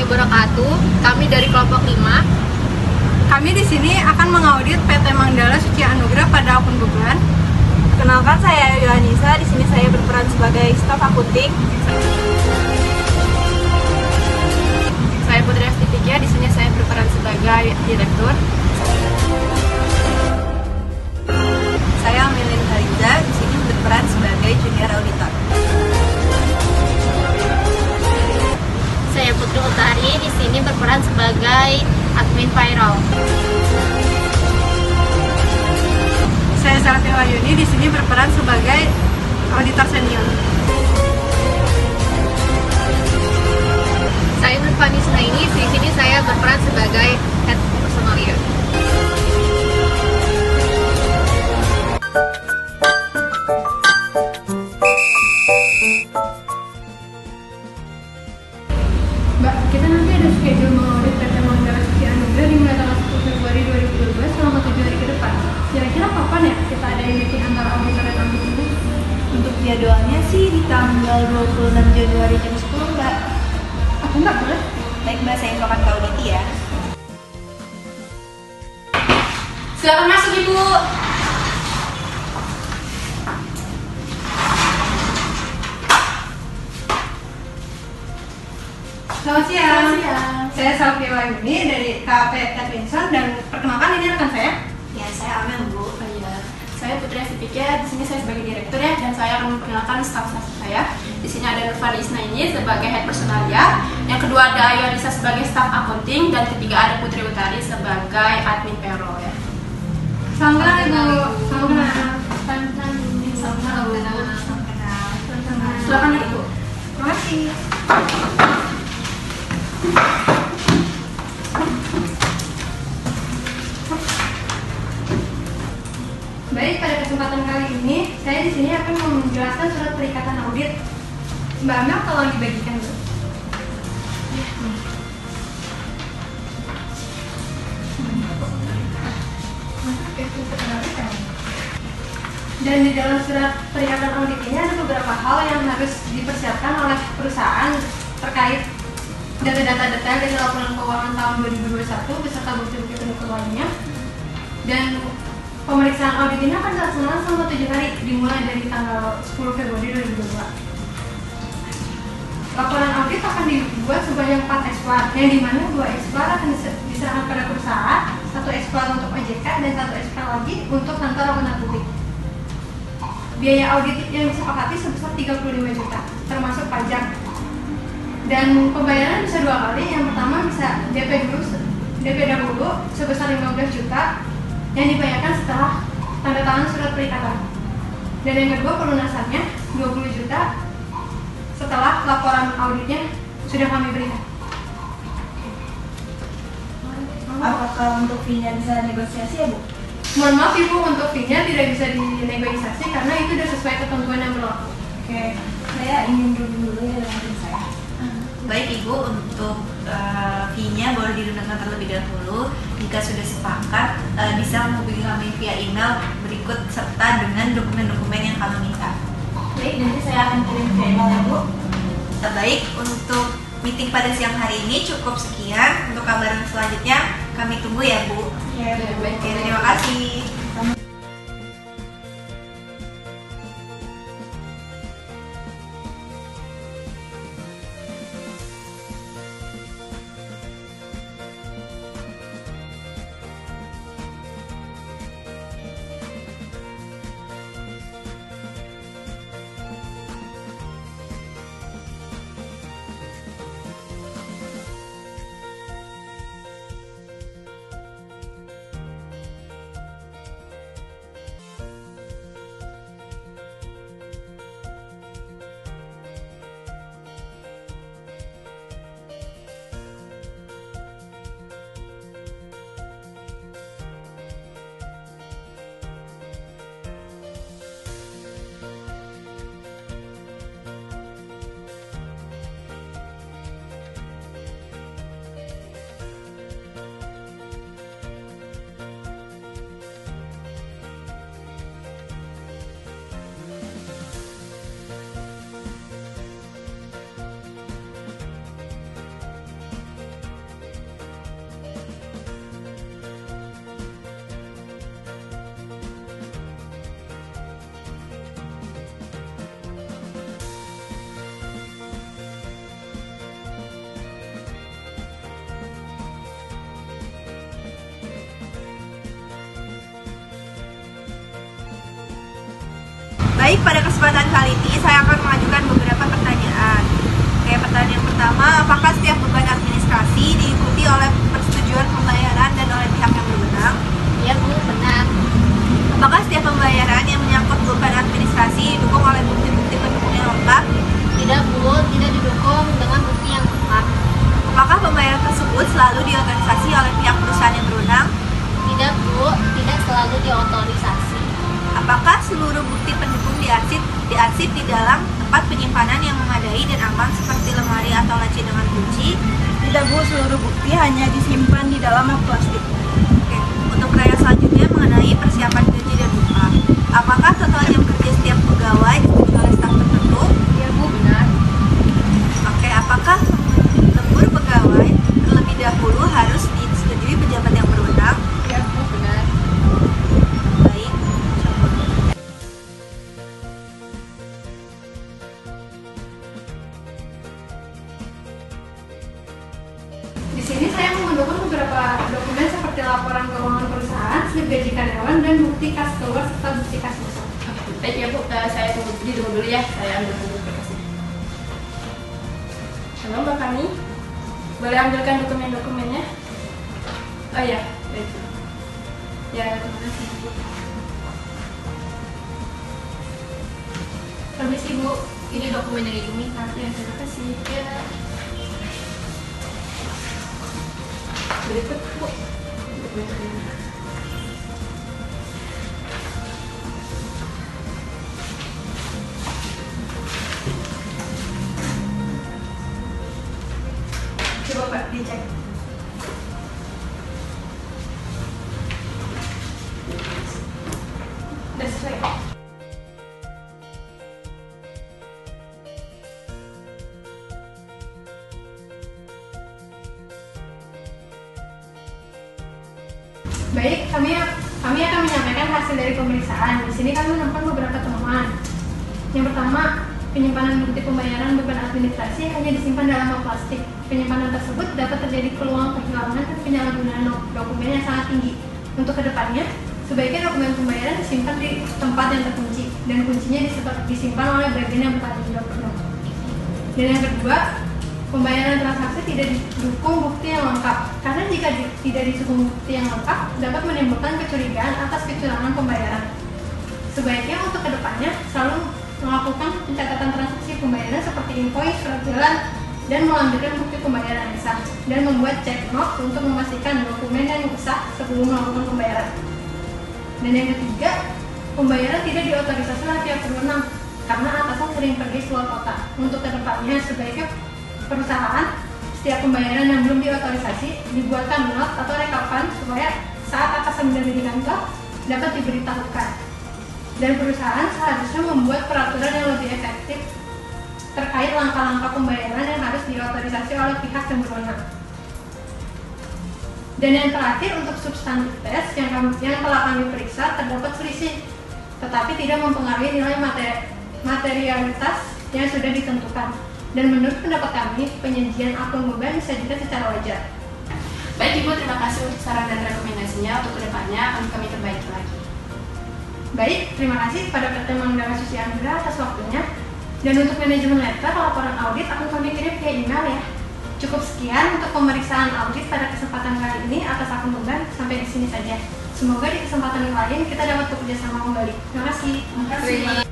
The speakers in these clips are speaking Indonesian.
warahmatullahi wabarakatuh. Kami dari kelompok 5. Kami di sini akan mengaudit PT Manggala Suci Anugrah pada akun beban. Kenalkan, saya Yohanisa. Di sini saya berperan sebagai staf akunting. Saya Putri Astitia. Di sini saya berperan sebagai direktur. Saya Melin Hariza. Di sini berperan sebagai junior auditor. Saya Putri Utari. Di sini berperan sebagai admin payroll. Saya Sarati Wayuni, di sini berperan sebagai auditor senior. Saya Nurfani Sunaini. Di sini saya berperan sebagai head personalia. Mbak, kita nanti ada schedule mengaudit PT Manggala Suci Anugrah dimulai tanggal 10 Februari 2022 selama 7 hari ke depan. Kira-kira kapan ya kita ada meeting antara auditor dan audit ini? Untuk jadwalnya sih di tanggal 26 Januari jam 10, Mbak. Atau enggak boleh? Baik, Mbak, saya infokan ke auditi ya. Silakan masuk, Ibu. Selamat siang. Saya Salvi Wayuni dari KP Advinson dan perkenalkan ini rekan saya. Ya, saya Amel, Bu. Saya Putri Astitia. Di sini saya sebagai direktur ya, dan saya akan memperkenalkan staf-staf saya. Di sini ada Nurfani Isnaini sebagai head personalia. Yang kedua ada Ayu Anissa sebagai staf akunting, dan ketiga ada Putri Utari sebagai admin payroll ya. Salam kenal Ibu. Salam kenal. Salam kenal. Silakan Ibu. Terima kasih. Baik, pada kesempatan kali ini saya di sini akan menjelaskan surat perikatan audit. Mbak Amel, tolong dibagikan dulu. Dan di dalam surat perikatan audit ini ada beberapa hal yang harus dipersiapkan oleh perusahaan terkait data-data detail dari laporan keuangan tahun 2021 beserta bukti-bukti pendukung lainnya. Dan pemeriksaan audit ini akan dilaksanakan selama 7 hari dimulai dari tanggal 10 Februari 2022. Laporan audit akan dibuat sebanyak 4 eksemplar, yang dimana 2 eksemplar akan diserahkan pada perusahaan, 1 eksemplar untuk OJK, dan 1 eksemplar lagi untuk kantor akuntan publik. Biaya audit yang disepakati sebesar 35 juta, termasuk pajak. Dan pembayaran bisa 2 kali. Yang pertama bisa DP dahulu sebesar 15 juta yang dibayarkan setelah tanda tangan surat perikatan. Dan yang kedua pelunasannya 20 juta setelah laporan auditnya sudah kami berikan. Apakah untuk fee-nya bisa negosiasi ya, Bu? Mohon maaf Ibu, untuk fee-nya tidak bisa dinegosiasi karena itu sudah sesuai ketentuan yang berlaku. Oke, saya ingin dulu ya dengan tim saya. Baik Ibu, untuk fee-nya boleh dilunaskan terlebih dahulu. Jika sudah sepakat, bisa menghubungi kami via email berikut serta dengan dokumen-dokumen yang kami minta. Baik, nanti saya akan kirim via email ya, Bu. Baik, untuk meeting pada siang hari ini cukup sekian. Untuk kabar selanjutnya kami tunggu ya Bu. Ya, Oke, terima kasih. Baik, pada kesempatan kali ini saya akan mengajukan beberapa pertanyaan. Oke, pertanyaan yang pertama, apakah setiap beban administrasi diikuti oleh persetujuan pembayaran dan oleh pihak yang berwenang? Iya Bu, benar. Apakah setiap pembayaran yang menyangkut beban administrasi didukung oleh bukti-bukti pendukung yang lengkap? Tidak Bu, tidak didukung dengan bukti yang lengkap. Apakah pembayaran tersebut selalu diotorisasi oleh pihak perusahaan yang berwenang? Tidak Bu, tidak selalu diotorisasi. Apakah seluruh bukti pendukung diarsip di dalam tempat penyimpanan yang memadai dan aman seperti lemari atau laci dengan kunci? Tidak Bu, seluruh bukti hanya disimpan di dalam map plastik. Oke. Untuk pertanyaan selanjutnya mengenai persiapan gaji dan upah. Apakah total jam kerja setiap pegawai disetujui oleh staf tertentu? Iya Bu, benar. Oke, apakah lembur pegawai terlebih dahulu harus disetujui pejabat yang berwenang? Iya Bu, benar. Baik. Di sini saya mengunduhkan beberapa dokumen seperti laporan keuangan perusahaan, slip gaji karyawan, dan bukti kas keluar serta bukti kas masuk. Baik ya Bu, saya ditunggu dulu ya, saya ambil dulu berkasnya. Halo Mbak Fani, boleh ambilkan dokumen-dokumennya? Oh ya, baik. Ya, terima kasih Bu. Permisi Bu, Ini dokumen yang Ibu minta. Ya, terima kasih. Ya. Berikut Bu. Dokumen-dokumennya. coba Pak dicek. Udah selesai. Baik, kami akan menyampaikan hasil dari pemeriksaan. Di sini kami menemukan beberapa temuan. Yang pertama, penyimpanan bukti pembayaran beban administrasi hanya disimpan dalam map plastik. Penyimpanan tersebut dapat terjadi peluang kehilangan dan penyalahgunaan dokumen yang sangat tinggi. Untuk kedepannya, sebaiknya dokumen pembayaran disimpan di tempat yang terkunci dan kuncinya disimpan oleh bagian yang bertanggung jawab penuh. Dan yang kedua, pembayaran transaksi tidak didukung bukti yang lengkap, karena jika tidak didukung bukti yang lengkap dapat menimbulkan kecurigaan atas kecurangan pembayaran. Sebaiknya untuk kedepannya selalu melakukan pencatatan transaksi pembayaran seperti invoice, surat jalan, dan melampirkan bukti pembayaran yang sah, dan membuat check note untuk memastikan dokumen yang sah sebelum melakukan pembayaran. Dan yang ketiga, pembayaran tidak diotorisasi oleh pihak berwenang, karena atasan sering pergi keluar kota. Untuk kedepannya sebaiknya perusahaan setiap pembayaran yang belum diotorisasi dibuatkan note atau rekapan supaya saat atasan berada di kantor dapat diberitahukan. Dan perusahaan seharusnya membuat peraturan yang lebih efektif terkait langkah-langkah pembayaran yang harus diotorisasi oleh pihak yang berwenang. Dan yang terakhir, untuk substantif tes yang telah kami periksa terdapat selisih, tetapi tidak mempengaruhi nilai materialitas yang sudah ditentukan. Dan menurut pendapat kami, penyajian akun beban disajikan secara wajar. Baik Ibu, terima kasih untuk saran dan rekomendasinya. Untuk kedepannya akan kami perbaiki lagi. Baik, terima kasih kepada PT Manggala Susi Andra atas waktunya. Dan untuk manajemen letter, laporan audit akan kami kirim via email ya. Cukup sekian untuk pemeriksaan audit pada kesempatan kali ini atas akun beban. Sampai di sini saja. Semoga di kesempatan yang lain kita dapat bekerja sama kembali. Terima kasih. Terima kasih.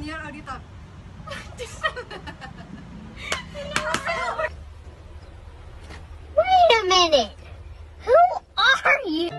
senior auditor. Wait a minute. Who are you?